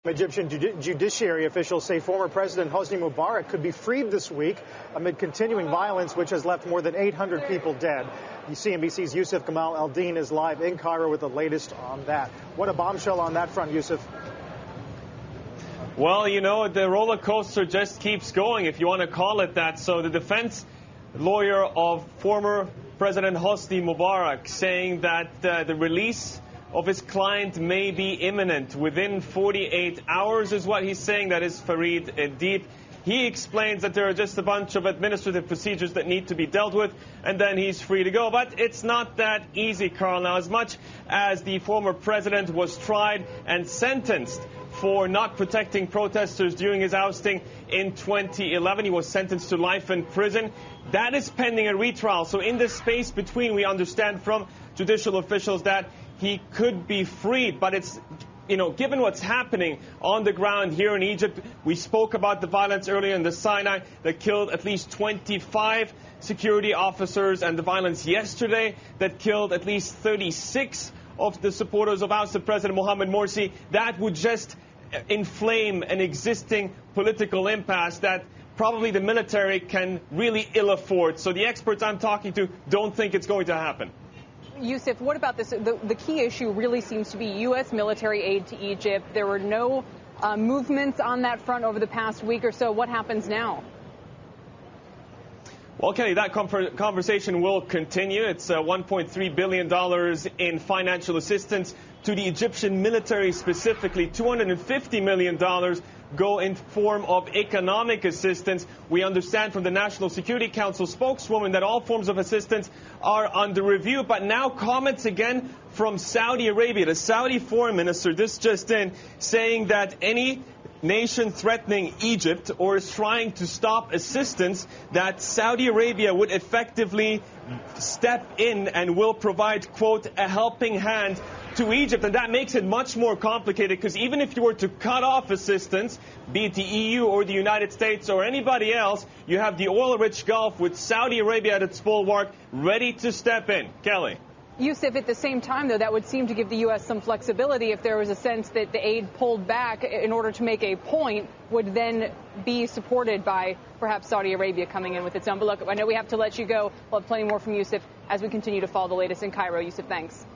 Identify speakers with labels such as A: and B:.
A: Egyptian judiciary officials say former President Hosni Mubarak could be freed this week amid continuing violence, which has left more than 800 people dead. CNBC's Yusuf Gamal Eldin is live in Cairo with the latest on that. What a bombshell on that front, Yusuf.
B: Well, you know, the roller coaster just keeps going, if you want to call it that. So the defense lawyer of former President Hosni Mubarak saying that the release of his client may be imminent within 48 hours is what he's saying. That is Farid Edip. He explains that there are just a bunch of administrative procedures that need to be dealt with, and then he's free to go. But it's not that easy, Carl. Now, as much as the former president was tried and sentenced for not protecting protesters during his ousting in 2011, he was sentenced to life in prison. That is pending a retrial. So in this space between, we understand from judicial officials that he could be freed. But it's, you know, given what's happening on the ground here in Egypt, we spoke about the violence earlier in the Sinai that killed at least 25 security officers, and the violence yesterday that killed at least 36 of the supporters of ousted President Mohamed Morsi. That would just inflame an existing political impasse that probably the military can really ill afford. So the experts I'm talking to don't think it's going to happen.
C: Yusuf, what about this? The key issue really seems to be U.S. military aid to Egypt. There were no movements on that front over the past week or so. What happens now?
B: Well, Kenny, that conversation will continue. It's $1.3 billion in financial assistance to the Egyptian military specifically. $250 million go in form of economic assistance. We understand from the National Security Council spokeswoman that all forms of assistance are under review. But now comments again from Saudi Arabia. The Saudi foreign minister, this just in, saying that any nation threatening Egypt or is trying to stop assistance, that Saudi Arabia would effectively step in and will provide, quote, a helping hand to Egypt. And that makes it much more complicated, because even if you were to cut off assistance, be it the EU or the United States or anybody else, you have the oil-rich Gulf with Saudi Arabia at its bulwark ready to step in. Kelly.
C: Yusuf, at the same time, though, that would seem to give the U.S. some flexibility if there was a sense that the aid pulled back in order to make a point would then be supported by perhaps Saudi Arabia coming in with its own. But look, I know we have to let you go. We'll have plenty more from Yusuf as we continue to follow the latest in Cairo. Yusuf, thanks.